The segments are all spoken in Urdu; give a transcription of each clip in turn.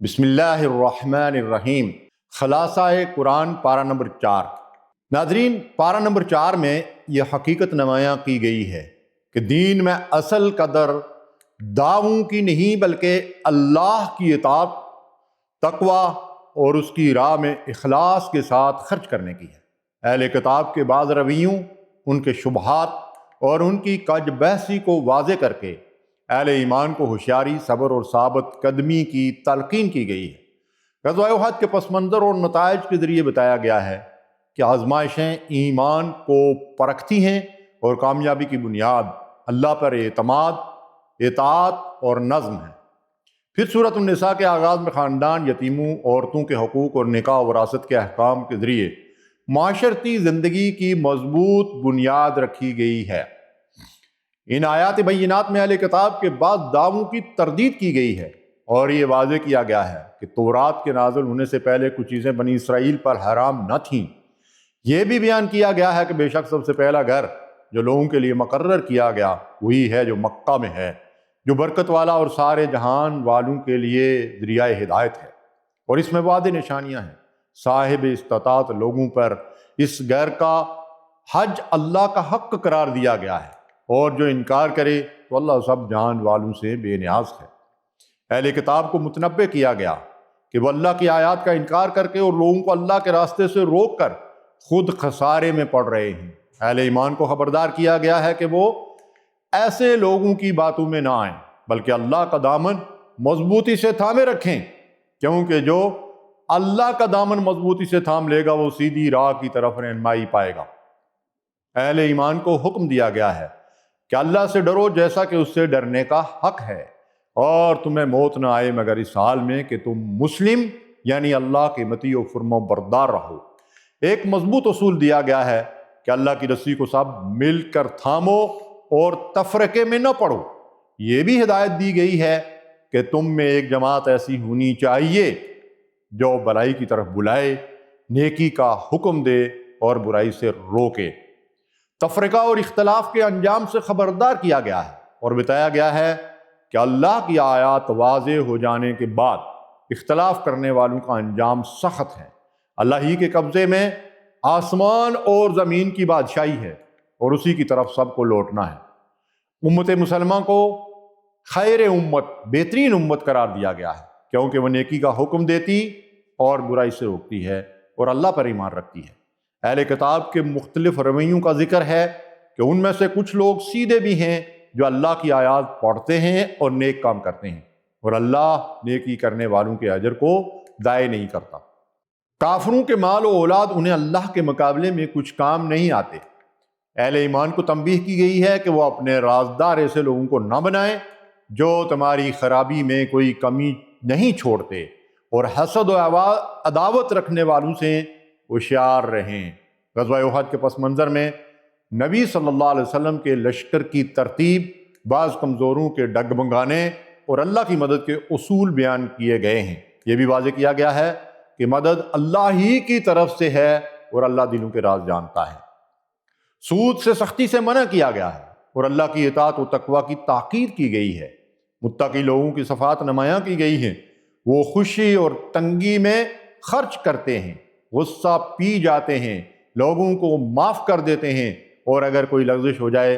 بسم اللہ الرحمن الرحیم۔ خلاصہ قرآن پارہ نمبر 4۔ ناظرین، پارہ نمبر 4 میں یہ حقیقت نمایاں کی گئی ہے کہ دین میں اصل قدر دعووں کی نہیں بلکہ اللہ کی اطاعت، تقوی اور اس کی راہ میں اخلاص کے ساتھ خرچ کرنے کی ہے۔ اہل کتاب کے بعض رویوں، ان کے شبہات اور ان کی کج بحثی کو واضح کر کے اہل ایمان کو ہوشیاری، صبر اور ثابت قدمی کی تلقین کی گئی ہے۔ غزوہ احد کے پس منظر اور نتائج کے ذریعے بتایا گیا ہے کہ آزمائشیں ایمان کو پرکھتی ہیں اور کامیابی کی بنیاد اللہ پر اعتماد، اطاعت اور نظم ہے۔ پھر سورۃ النساء کے آغاز میں خاندان، یتیموں، عورتوں کے حقوق اور نکاح و وراثت کے احکام کے ذریعے معاشرتی زندگی کی مضبوط بنیاد رکھی گئی ہے۔ ان آیات بینات میں اہل کتاب کے بعض دعووں کی تردید کی گئی ہے اور یہ واضح کیا گیا ہے کہ تورات کے نازل ہونے سے پہلے کچھ چیزیں بنی اسرائیل پر حرام نہ تھیں۔ یہ بھی بیان کیا گیا ہے کہ بے شک سب سے پہلا گھر جو لوگوں کے لیے مقرر کیا گیا وہی ہے جو مکہ میں ہے، جو برکت والا اور سارے جہان والوں کے لیے ذریعہ ہدایت ہے، اور اس میں واضح نشانیاں ہیں۔ صاحب استطاعت لوگوں پر اس گھر کا حج اللہ کا حق قرار دیا گیا ہے، اور جو انکار کرے تو اللہ سب جہان والوں سے بے نیاز ہے۔ اہل کتاب کو متنبہ کیا گیا کہ وہ اللہ کی آیات کا انکار کر کے اور لوگوں کو اللہ کے راستے سے روک کر خود خسارے میں پڑ رہے ہیں۔ اہل ایمان کو خبردار کیا گیا ہے کہ وہ ایسے لوگوں کی باتوں میں نہ آئیں بلکہ اللہ کا دامن مضبوطی سے تھامے رکھیں، کیونکہ جو اللہ کا دامن مضبوطی سے تھام لے گا وہ سیدھی راہ کی طرف رہنمائی پائے گا۔ اہل ایمان کو حکم دیا گیا ہے کہ اللہ سے ڈرو جیسا کہ اس سے ڈرنے کا حق ہے، اور تمہیں موت نہ آئے مگر اس حال میں کہ تم مسلم یعنی اللہ کے مطیع و فرما بردار رہو۔ ایک مضبوط اصول دیا گیا ہے کہ اللہ کی رسی کو سب مل کر تھامو اور تفرقے میں نہ پڑو۔ یہ بھی ہدایت دی گئی ہے کہ تم میں ایک جماعت ایسی ہونی چاہیے جو بھلائی کی طرف بلائے، نیکی کا حکم دے اور برائی سے روکے۔ تفرقہ اور اختلاف کے انجام سے خبردار کیا گیا ہے اور بتایا گیا ہے کہ اللہ کی آیات واضح ہو جانے کے بعد اختلاف کرنے والوں کا انجام سخت ہے۔ اللہ ہی کے قبضے میں آسمان اور زمین کی بادشاہی ہے اور اسی کی طرف سب کو لوٹنا ہے۔ امت مسلمہ کو خیر امت، بہترین امت قرار دیا گیا ہے، کیونکہ وہ نیکی کا حکم دیتی اور برائی سے روکتی ہے اور اللہ پر ایمان رکھتی ہے۔ اہل کتاب کے مختلف رویوں کا ذکر ہے کہ ان میں سے کچھ لوگ سیدھے بھی ہیں جو اللہ کی آیات پڑھتے ہیں اور نیک کام کرتے ہیں، اور اللہ نیکی کرنے والوں کے اجر کو ضائع نہیں کرتا۔ کافروں کے مال و اولاد انہیں اللہ کے مقابلے میں کچھ کام نہیں آتے۔ اہل ایمان کو تنبیہ کی گئی ہے کہ وہ اپنے رازدار ایسے لوگوں کو نہ بنائیں جو تمہاری خرابی میں کوئی کمی نہیں چھوڑتے، اور حسد و عداوت رکھنے والوں سے ہوشیار رہیں۔ غزوہ احد کے پس منظر میں نبی صلی اللہ علیہ وسلم کے لشکر کی ترتیب، بعض کمزوروں کے ڈگمگانے اور اللہ کی مدد کے اصول بیان کیے گئے ہیں۔ یہ بھی واضح کیا گیا ہے کہ مدد اللہ ہی کی طرف سے ہے اور اللہ دلوں کے راز جانتا ہے۔ سود سے سختی سے منع کیا گیا ہے اور اللہ کی اطاعت و تقوی کی تاکید کی گئی ہے۔ متقی لوگوں کی صفات نمایاں کی گئی ہیں۔ وہ خوشی اور تنگی میں خرچ کرتے ہیں، غصہ پی جاتے ہیں، لوگوں کو معاف کر دیتے ہیں، اور اگر کوئی لغزش ہو جائے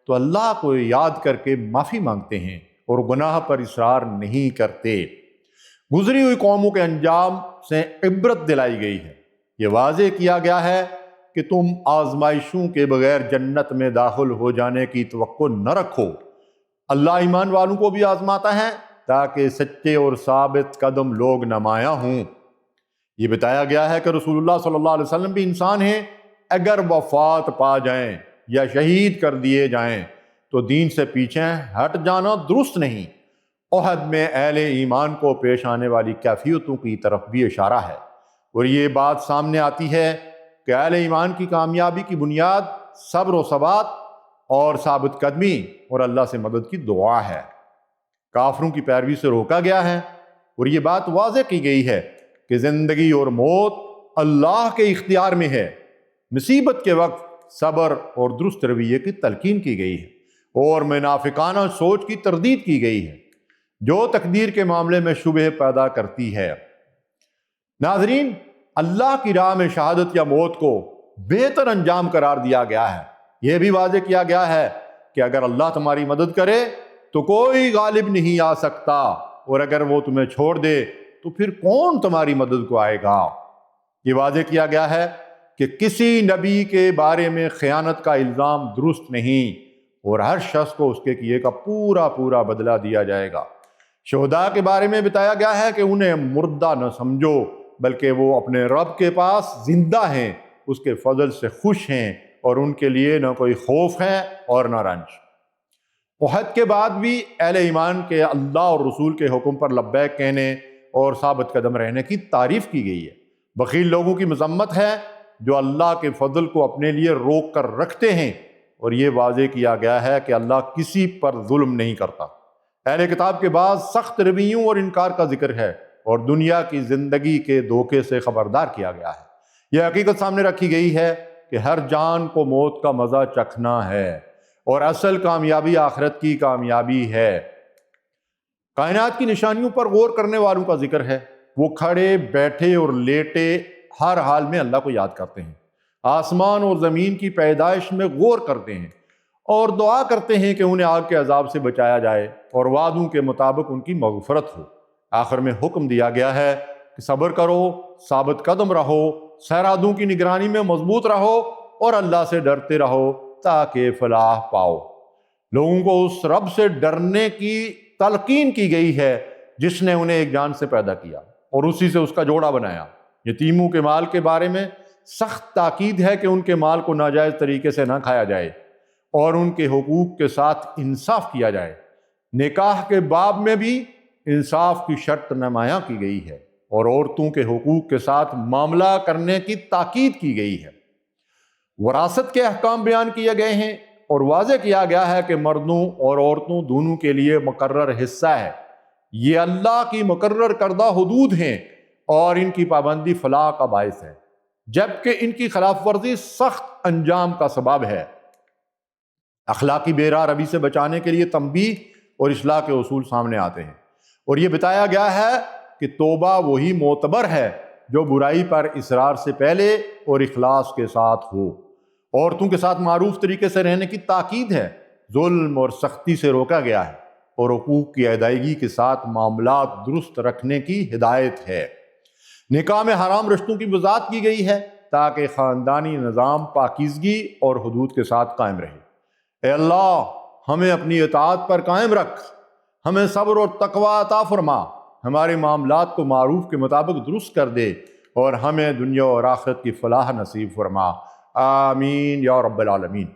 تو اللہ کو یاد کر کے معافی مانگتے ہیں اور گناہ پر اصرار نہیں کرتے۔ گزری ہوئی قوموں کے انجام سے عبرت دلائی گئی ہے۔ یہ واضح کیا گیا ہے کہ تم آزمائشوں کے بغیر جنت میں داخل ہو جانے کی توقع نہ رکھو۔ اللہ ایمان والوں کو بھی آزماتا ہے تاکہ سچے اور ثابت قدم لوگ نمایاں ہوں۔ یہ بتایا گیا ہے کہ رسول اللہ صلی اللہ علیہ وسلم بھی انسان ہیں۔ اگر وفات پا جائیں یا شہید کر دیے جائیں تو دین سے پیچھے ہٹ جانا درست نہیں۔ احد میں اہل ایمان کو پیش آنے والی کیفیتوں کی طرف بھی اشارہ ہے، اور یہ بات سامنے آتی ہے کہ اہل ایمان کی کامیابی کی بنیاد صبر و ثبات اور ثابت قدمی اور اللہ سے مدد کی دعا ہے۔ کافروں کی پیروی سے روکا گیا ہے، اور یہ بات واضح کی گئی ہے کہ زندگی اور موت اللہ کے اختیار میں ہے۔ مصیبت کے وقت صبر اور درست رویے کی تلقین کی گئی ہے اور منافقانہ سوچ کی تردید کی گئی ہے۔ جو تقدیر کے معاملے میں شبہ پیدا کرتی ہے۔ ناظرین، اللہ کی راہ میں شہادت یا موت کو بہتر انجام قرار دیا گیا ہے۔ یہ بھی واضح کیا گیا ہے کہ اگر اللہ تمہاری مدد کرے تو کوئی غالب نہیں آ سکتا، اور اگر وہ تمہیں چھوڑ دے تو پھر کون تمہاری مدد کو آئے گا۔ یہ واضح کیا گیا ہے کہ کسی نبی کے بارے میں خیانت کا الزام درست نہیں، اور ہر شخص کو اس کے کیے کا پورا پورا بدلہ دیا جائے گا۔ شہداء کے بارے میں بتایا گیا ہے کہ انہیں مردہ نہ سمجھو، بلکہ وہ اپنے رب کے پاس زندہ ہیں، اس کے فضل سے خوش ہیں، اور ان کے لیے نہ کوئی خوف ہے اور نہ رنج۔ احد کے بعد بھی اہل ایمان کے اللہ اور رسول کے حکم پر لبیک کہنے اور ثابت قدم رہنے کی تعریف کی گئی ہے۔ بخیل لوگوں کی مذمت ہے جو اللہ کے فضل کو اپنے لیے روک کر رکھتے ہیں، اور یہ واضح کیا گیا ہے کہ اللہ کسی پر ظلم نہیں کرتا۔ اہل کتاب کے بعد سخت رویوں اور انکار کا ذکر ہے، اور دنیا کی زندگی کے دھوکے سے خبردار کیا گیا ہے۔ یہ حقیقت سامنے رکھی گئی ہے کہ ہر جان کو موت کا مزہ چکھنا ہے، اور اصل کامیابی آخرت کی کامیابی ہے۔ کائنات کی نشانیوں پر غور کرنے والوں کا ذکر ہے۔ وہ کھڑے، بیٹھے اور لیٹے ہر حال میں اللہ کو یاد کرتے ہیں، آسمان اور زمین کی پیدائش میں غور کرتے ہیں، اور دعا کرتے ہیں کہ انہیں آگ کے عذاب سے بچایا جائے اور وعدوں کے مطابق ان کی مغفرت ہو۔ آخر میں حکم دیا گیا ہے کہ صبر کرو، ثابت قدم رہو، سرحدوں کی نگرانی میں مضبوط رہو، اور اللہ سے ڈرتے رہو تاکہ فلاح پاؤ۔ لوگوں کو اس رب سے ڈرنے کی تلقین کی گئی ہے جس نے انہیں ایک جان سے پیدا کیا اور اسی سے اس کا جوڑا بنایا۔ یتیموں کے مال کے بارے میں سخت تاکید ہے کہ ان کے مال کو ناجائز طریقے سے نہ کھایا جائے اور ان کے حقوق کے ساتھ انصاف کیا جائے۔ نکاح کے باب میں بھی انصاف کی شرط نمایاں کی گئی ہے، اور عورتوں کے حقوق کے ساتھ معاملہ کرنے کی تاکید کی گئی ہے۔ وراثت کے احکام بیان کیے گئے ہیں، اور واضح کیا گیا ہے کہ مردوں اور عورتوں دونوں کے لیے مقرر حصہ ہے۔ یہ اللہ کی مقرر کردہ حدود ہیں، اور ان کی پابندی فلاح کا باعث ہے، جبکہ ان کی خلاف ورزی سخت انجام کا سبب ہے۔ اخلاقی بے راہ روی سے بچانے کے لیے تنبیہ اور اصلاح کے اصول سامنے آتے ہیں، اور یہ بتایا گیا ہے کہ توبہ وہی معتبر ہے جو برائی پر اصرار سے پہلے اور اخلاص کے ساتھ ہو۔ عورتوں کے ساتھ معروف طریقے سے رہنے کی تاکید ہے، ظلم اور سختی سے روکا گیا ہے، اور حقوق کی ادائیگی کے ساتھ معاملات درست رکھنے کی ہدایت ہے۔ نکاح میں حرام رشتوں کی وضاحت کی گئی ہے تاکہ خاندانی نظام پاکیزگی اور حدود کے ساتھ قائم رہے۔ اے اللہ، ہمیں اپنی اطاعت پر قائم رکھ، ہمیں صبر اور تقوی عطا فرما، ہمارے معاملات کو معروف کے مطابق درست کر دے، اور ہمیں دنیا اور آخرت کی فلاح نصیب فرما۔ آمین یا رب العالمین۔